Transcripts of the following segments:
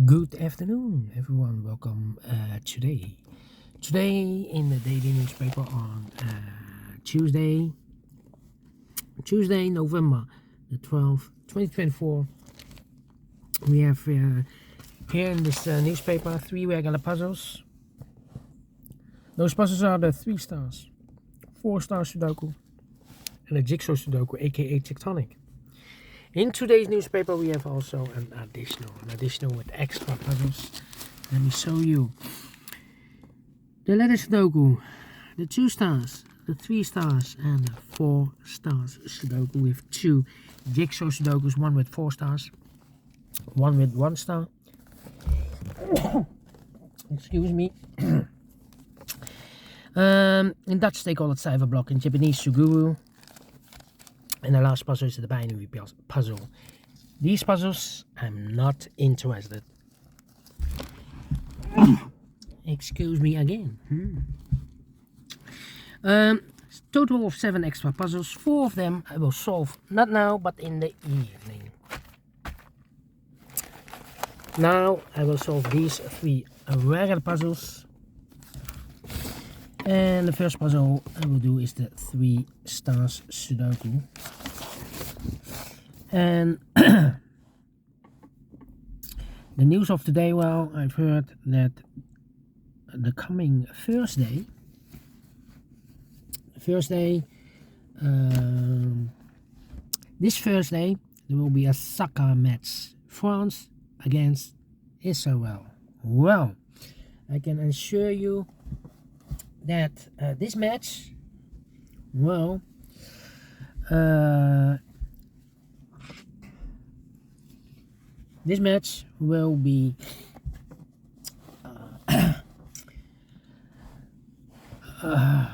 Good afternoon, everyone. Welcome today in the daily newspaper on Tuesday, November the 12th, 2024. We have here in this newspaper three regular puzzles. Those puzzles are the 3 stars, 4 stars Sudoku, and the JigSaw Sudoku, aka Tectonic. In today's newspaper, we have also an additional with extra puzzles. Let me show you. The letter Sudoku, the 2 stars, the 3 stars, and the 4 stars Sudoku with 2 JigSaw Sudokus, one with 4 stars, one with 1 star. Excuse me. In Dutch they call it cijferblok, in Japanese suguru. And the last puzzle is the binary puzzle. These puzzles, I'm not interested. Excuse me again. Total of 7 extra puzzles. 4 of them I will solve not now, but in the evening. Now I will solve these 3 regular puzzles. And the first puzzle I will do is the 3 stars Sudoku. And the news of today, well, I've heard that the coming Thursday, this Thursday, there will be a soccer match. France against Israel. Well, I can assure you that this match, well, this match will be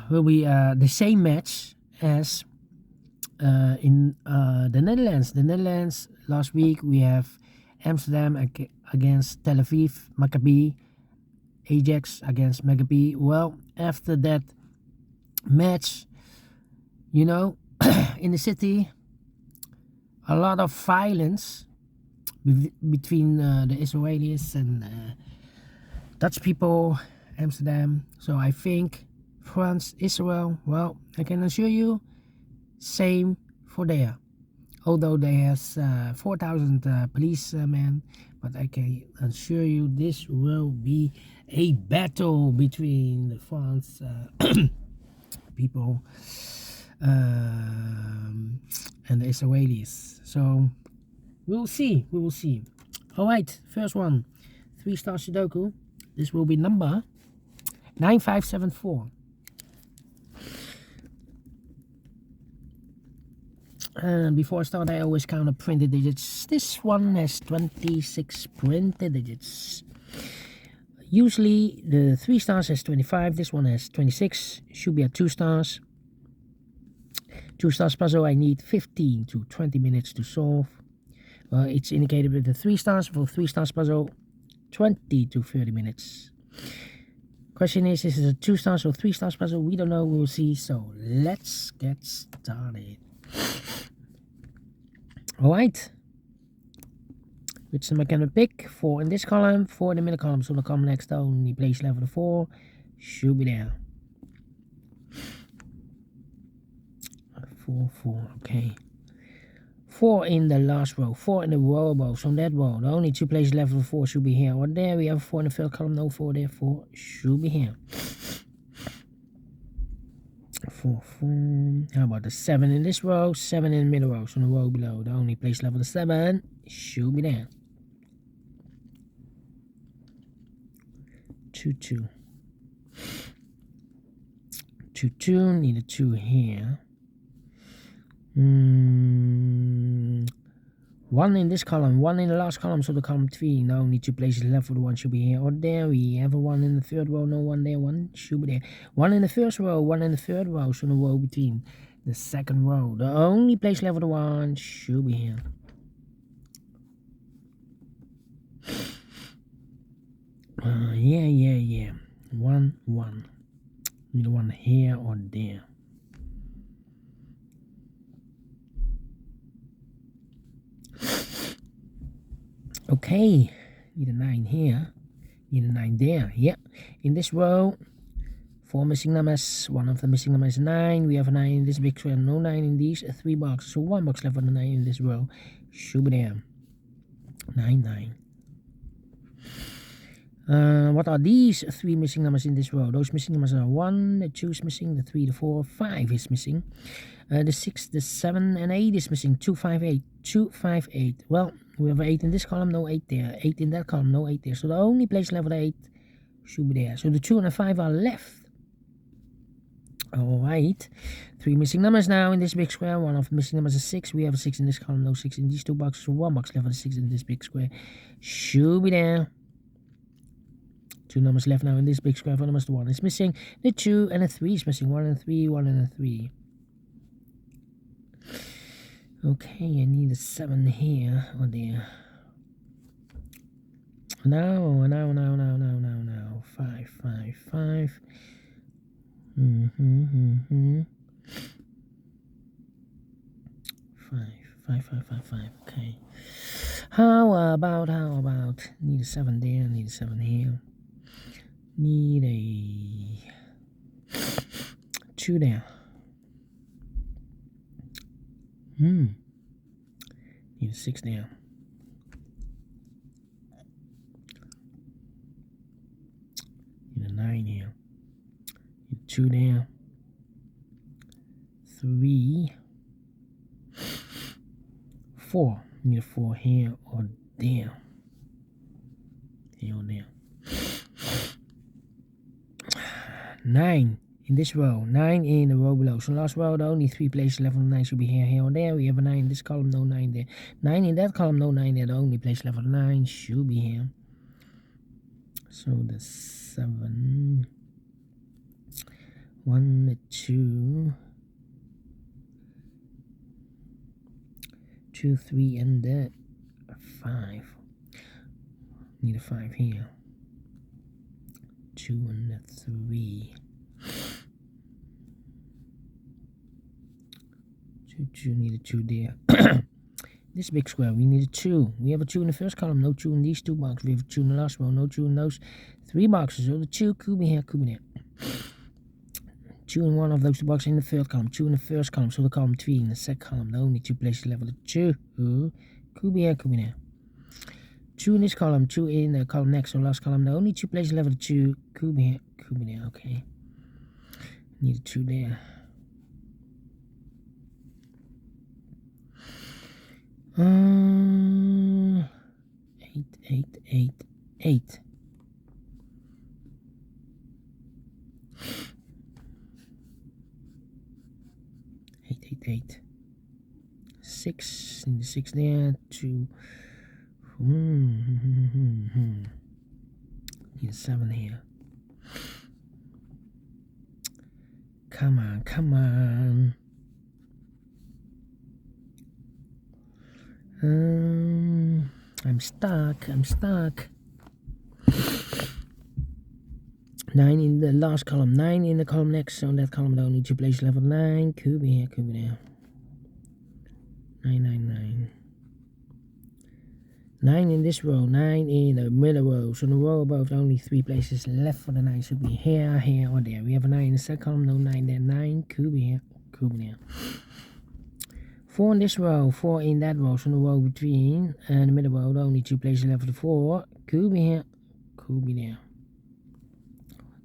the same match as in the Netherlands. The Netherlands, last week we have Amsterdam against Tel Aviv, Maccabi, Ajax against Maccabi. Well, after that match, you know, in the city, a lot of violence between the Israelis and Dutch people, Amsterdam. So I think France, Israel, well, I can assure you, same for there. Although they has 4,000 policemen, but I can assure you this will be a battle between the France people and the Israelis. So we will see. Alright, first one, 3 star Sudoku. This will be number 9574. And before I start, I always count the printed digits. This one has 26 printed digits. Usually the 3 stars has 25. This one has 26. Should be at 2 stars. 2 stars puzzle, I need 15 to 20 minutes to solve. Well, it's indicated with the 3 stars. For 3 stars puzzle, 20 to 30 minutes. Question is it a 2 stars or 3 stars puzzle? We don't know. We'll see. So let's get started. Alright. Which number can we pick? 4 in this column, 4 in the middle column. So the column next only place level 4 should be there. 4, okay. 4 in the last row, 4 in the row above. So on that row, the only 2 places left for 4 should be here. Or there we have 4 in the third column, no 4 there, 4 should be here. 4. How about the 7 in this row, 7 in the middle row. So on the row below, the only place level 7 should be there. 2. 2, need a 2 here. 1 in this column, 1 in the last column, so the column 3. Now only 2 places left for the 1 should be here. Or there we have a 1 in the third row, no 1 there, 1 should be there. 1 in the first row, 1 in the third row, so the row between the second row. The only place left for the 1 should be here. Yeah. 1. Need a 1 here or there. Okay, Need a 9 here. Need a 9 there. Yeah. In this row, 4 missing numbers. One of the missing numbers is 9. We have a 9 in this big square. No 9 in these 3 boxes. So 1 box left for the 9 in this row. Should be there. 9, 9. What are these 3 missing numbers in this row? Those missing numbers are 1, the 2 is missing, the 3, the 4, 5 is missing. The 6, the 7, and 8 is missing. 2, 5, 8. 2, 5, 8. Well, we have 8 in this column, no 8 there. 8 in that column, no 8 there. So the only place left for the 8 should be there. So the 2 and the 5 are left. Alright. 3 missing numbers now in this big square. One of the missing numbers is 6. We have a 6 in this column, no 6 in these 2 boxes. So 1 box left for the 6 in this big square. Should be there. 2 numbers left now in this big square. For numbers, the 1 is missing. The 2 and the 3 is missing. 1 and 3, 1 and a 3. Okay, I need a 7 here or there. Now. 5, 5, 5. 5. Okay. How about? Need a 7 there. Need a 7 here. Need a 2 there. Need a 6 there. Need a 9 here. Need a 2 there. 3, 4. Need a 4 here or there. Here or there. 9 in this row. 9 in the row below. So last row, the only 3 places left on the 9 should be here or there. We have a 9 in this column, no 9 there. 9 in that column, no 9 there. The only place left for the 9 should be here. So the 7. 1, the 2. 2, 3, and the 5. Need a 5 here. 2 and a 3. 2, need a 2 there. This big square, we need a 2. We have a 2 in the first column, no 2 in these 2 boxes. We have a 2 in the last row, no 2 in those 3 boxes. So the 2 could be here, could be there. 2 in one of those 2 boxes in the third column, 2 in the first column, so the column 3 in the second column. The only 2 places left for the 2. Could be here, could be there. 2 in this column, 2 in the column next, so last column. The only 2 places left for the 2. Could be here, could be there. Okay. Need a 2 there. 8. 8. 6. Need a 6 there. 2. Need a 7 here. Come on. I'm stuck. 9 in the last column, 9 in the column next, so that column the only 2 places left for 9. Could be here, could be there. 9. 9 in this row, 9 in the middle row. So in the row above, only 3 places left for the 9 should be here, or there. We have a 9 in the second column, no 9 there. 9 could be here, could be there. 4 in this row, 4 in that row. So in the row between and the middle row, the only 2 places left for the 4. Could be here, could be there.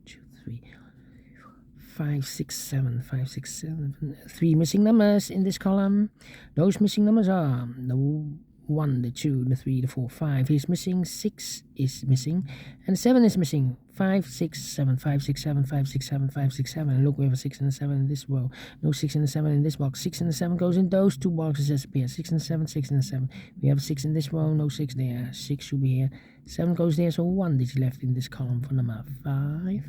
2, 3, 5, 6, 7. 5, 6, 7. 3 missing numbers in this column. Those missing numbers are the 1, the 2, the 3, the 4, 5 is missing, 6 is missing, and 7 is missing. 5, 6, 7, 5, 6, 7, 5, 6, 7, 5, 6, 7. And look, we have a 6 and a 7 in this row. No 6 and a 7 in this box. 6 and a 7 goes in those 2 boxes as appear. 6 and a 7, 6 and a 7. We have a 6 in this row, no 6 there. 6 should be here. 7 goes there, so 1 is left in this column for number 5.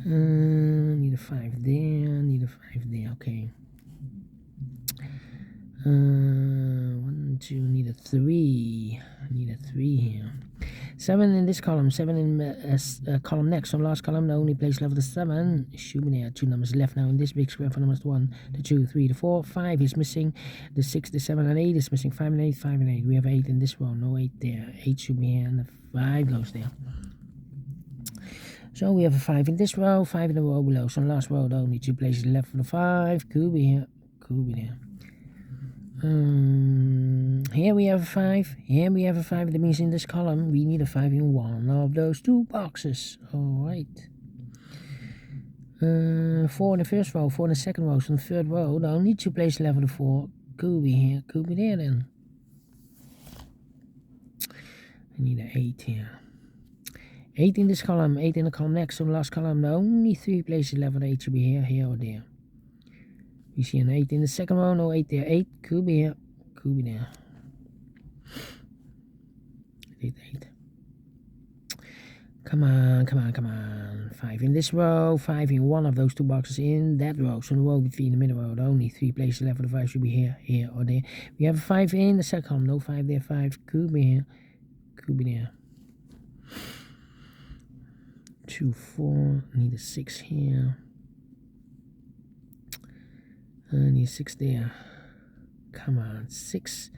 Need a 5 there, okay. 1, 2, need a 3 here. 7 in this column, 7 in column next. So last column, the only place left is 7. Should be there. 2 numbers left now in this big square for numbers 1, the 2, 3, the 4. 5 is missing. The 6, the 7, and 8 is missing. 5 and 8, 5 and 8. We have 8 in this row. No 8 there. 8 should be here, and the 5 goes there. So we have a 5 in this row, 5 in the row below. So last row, the only 2 places left for the 5. Could be here. Could be there. Here we have a 5. Here we have a 5. That means in this column we need a 5 in one of those 2 boxes. Alright. 4 in the first row, 4 in the second row. So in the third row, the only 2 places left for the 4. Could be here, could be there then. I need an 8 here. 8 in this column, 8 in the column next. So the last column, the only 3 places left for the 8 should be here, here or there. We see an 8 in the second row, no 8 there. 8 could be here, could be there. 8. Come on, come on, come on. 5 in this row, 5 in one of those 2 boxes in that row. So the row between the middle row, the only 3 places left for the 5 should be here, here or there. We have a 5 in the second column, no 5 there. 5 could be here, could be there. 2, 4, need a 6 here. I need 6 there. Come on, 6.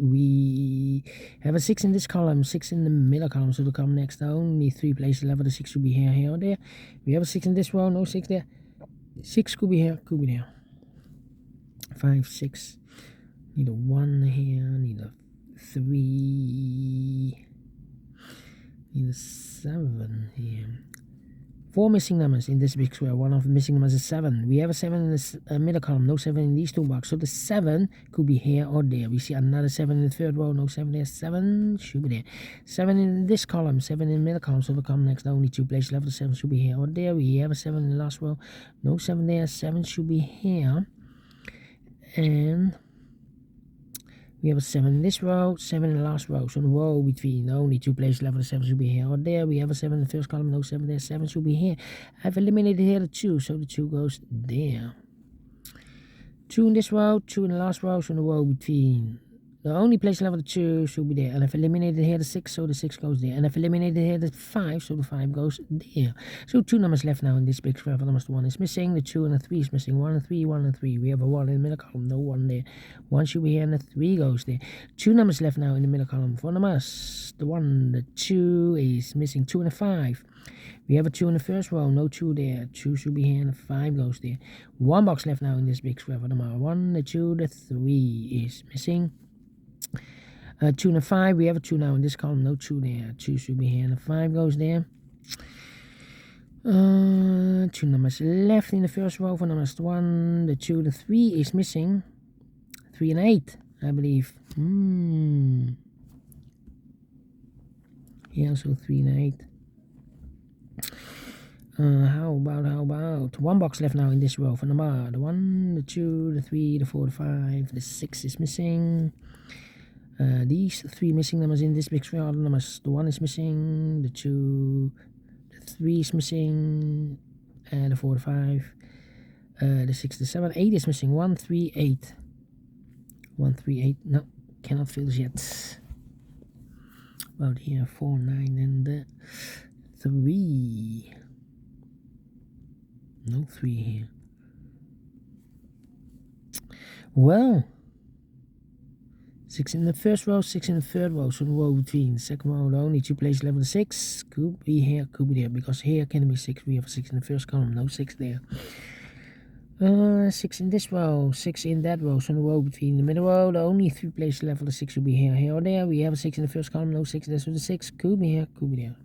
We have a 6 in this column, 6 in the middle column. So the column next, only 3 places left for the 6 should be here, here or there. We have a 6 in this row, no 6 there. 6 could be here, could be there. 5, 6. Need a 1 here, need a 3. Need a 7 here. 4 missing numbers in this big square. One of the missing numbers is 7. We have a 7 in this middle column, no 7 in these 2 boxes. So the 7 could be here or there. We see another 7 in the third row, no 7 there. 7 should be there. 7 in this column, 7 in the middle column. So the column next, only 2 places left. The 7 should be here or there. We have a 7 in the last row, no 7 there. 7 should be here. And we have a 7 in this row, 7 in the last row. So the row between only 2 places left, the 7 should be here or there. We have a 7 in the first column, no 7 there. 7 should be here. I've eliminated here the 2, so the 2 goes there. 2 in this row, 2 in the last row. So the row between the only place left, the 2 should be there. And I've eliminated here the 6, so the 6 goes there. And I've eliminated here the 5, so the 5 goes there. So 2 numbers left now in this big square. For numbers, the 1 is missing, the 2 and the 3 is missing. 1 and 3, 1 and 3. We have a 1 in the middle column, no 1 there. 1 should be here, and the 3 goes there. 2 numbers left now in the middle column. For numbers, the 1, the 2 is missing. 2 and a 5. We have a 2 in the first row, no 2 there. 2 should be here, and the 5 goes there. 1 box left now in this big square. For number 1, the 2, the 3 is missing. 2 and a 5, we have a 2 now in this column, no 2 there. 2 should be here, and the 5 goes there. 2 numbers left in the first row. For numbers 1, the 2, the 3 is missing. 3 and 8, I believe. Yeah, so 3 and 8. How about 1 box left now in this row. For number the 1, the 2, the 3, the 4, the 5, the 6 is missing. These 3 missing numbers in this big square are the numbers. The 1 is missing, the 2, the 3 is missing, and the 4, the 5, the 6, the 7, 8 is missing. 1, 3, 8. 1, 3, 8. No, cannot fill this yet. About here, 4, 9, and the 3. No 3 here. Well, 6 in the first row, 6 in the third row. So the row between the second row, the only 2 places left. The 6 could be here, could be there. Because here can be 6. We have a 6 in the first column, no 6 there. 6 in this row, 6 in that row. So the row between the middle row, the only 3 places left for the 6 should be here, here or there. We have a 6 in the first column, no 6 there. So the 6 could be here, could be there.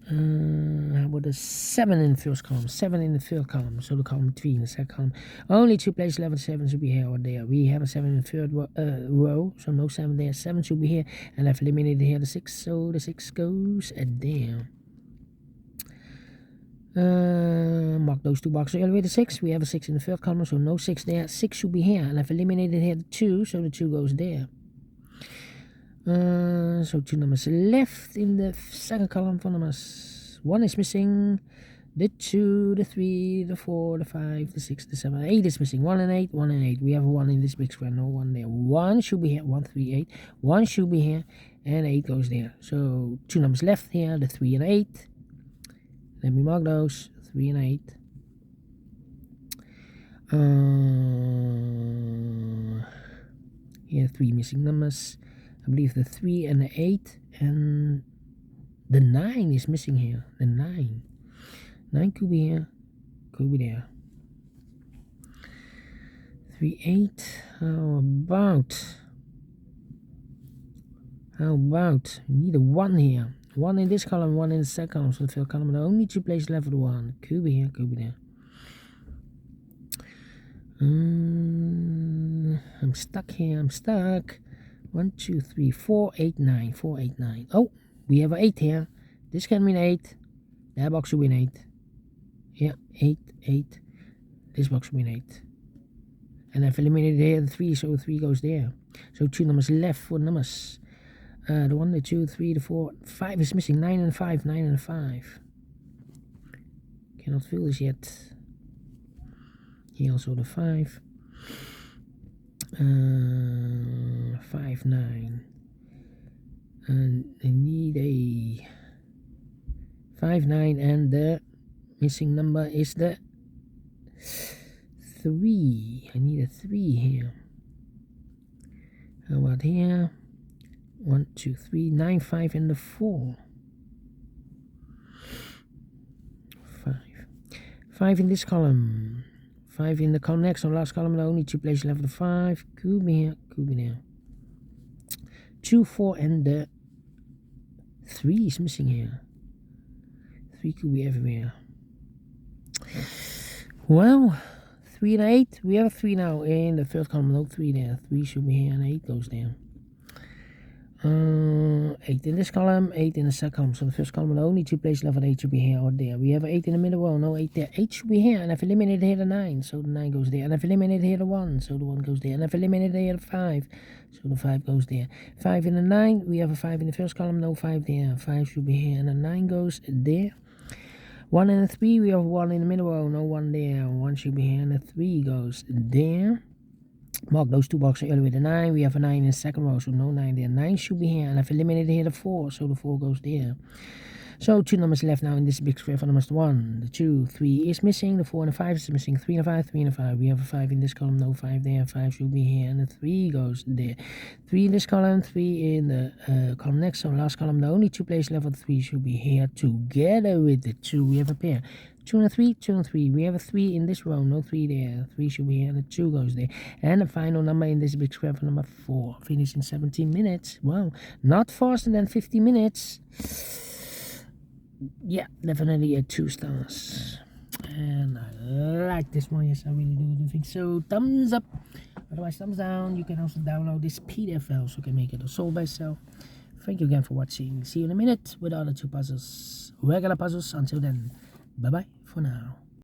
How about the 7 in the first column, 7 in the third column, so the column between the second column. Only 2 places left, 7 should be here or there. We have a 7 in the third row, so no 7 there. 7 should be here, and I've eliminated here the 6, so the 6 goes there. Mark those 2 boxes earlier with the 6. We have a 6 in the third column, so no 6 there. 6 should be here, and I've eliminated here the 2, so the 2 goes there. So 2 numbers left in the second column. For numbers 1 is missing, the 2, the 3, the 4, the 5, the 6, the 7, 8 is missing. 1 and 8, 1 and 8. We have a 1 in this big square, no 1 there. 1 should be here, 1, 3, 8. 1 should be here, and 8 goes there. So 2 numbers left here, the 3 and 8. Let me mark those, 3 and 8. Here 3 missing numbers. I believe the 3 and the 8 and the 9 is missing here. The 9. 9 could be here, could be there. 3, 8. How about? We need a 1 here. 1 in this column, 1 in the second column. So the third column, the only 2 places left for the 1. Could be here, could be there. I'm stuck here, I'm stuck. 1, 2, 3, 4, 8, 9. 4, 8, 9. Oh, we have an 8 here. This can mean 8. That box should be an 8. Yeah, 8, 8. This box should be an 8. And I've eliminated here the 3, so 3 goes there. So 2 numbers left for numbers. The 1, the 2, 3, the 4, 5 is missing. 9 and 5, 9 and 5. Cannot fill this yet. Here also the 5. 5, 9. And I need a 5, 9, and the missing number is the 3. I need a 3 here. How about here? 1, 2, 3, 9, 5, and the 4. 5. 5 in this column. 5 in the column next, on last column, the only 2 places left for the 5. Could be here, could be there. 2, 4, and the 3 is missing here. 3 could be everywhere. Well, 3 and 8. We have a 3 now in the third column, no 3 there. 3 should be here, and 8 goes there. 8 in this column, 8 in the second column. So the first column, the only 2 places left for 8 should be here or there. We have 8 in the middle row, no 8 there. 8 should be here, and I've eliminated here the 9, so the 9 goes there. And I've eliminated here the 1, so the 1 goes there. And I've eliminated here the 5, so the 5 goes there. 5 in the 9, we have a 5 in the first column, no 5 there. 5 should be here, and the 9 goes there. 1 and the 3, we have 1 in the middle row, no 1 there. 1 should be here, and the 3 goes there. Mark those 2 boxes earlier with the 9. We have a 9 in the second row, so no 9 there. 9 should be here, and I've eliminated here the 4, so the 4 goes there. So 2 numbers left now in this big square for numbers 1, the 2, 3 is missing, the 4 and the 5 is missing, 3 and 5, 3 and 5. We have a 5 in this column, no 5 there. 5 should be here, and the 3 goes there. 3 in this column, 3 in the column next, so last column, the only 2 places left for the 3 should be here together with the 2. We have a pair. 2 and 3, 2 and 3. We have a 3 in this row, no 3 there. 3 should be here, and the 2 goes there. And the final number in this big square for number 4. Finish in 17 minutes. Wow, not faster than 50 minutes. Yeah, definitely a 2 stars. And I like this one. Yes, I really do think so. Thumbs up. Otherwise, thumbs down. You can also download this PDF file so you can make it a solve by yourself. Thank you again for watching. See you in a minute with other 2 puzzles. Regular puzzles. Until then, bye-bye for now.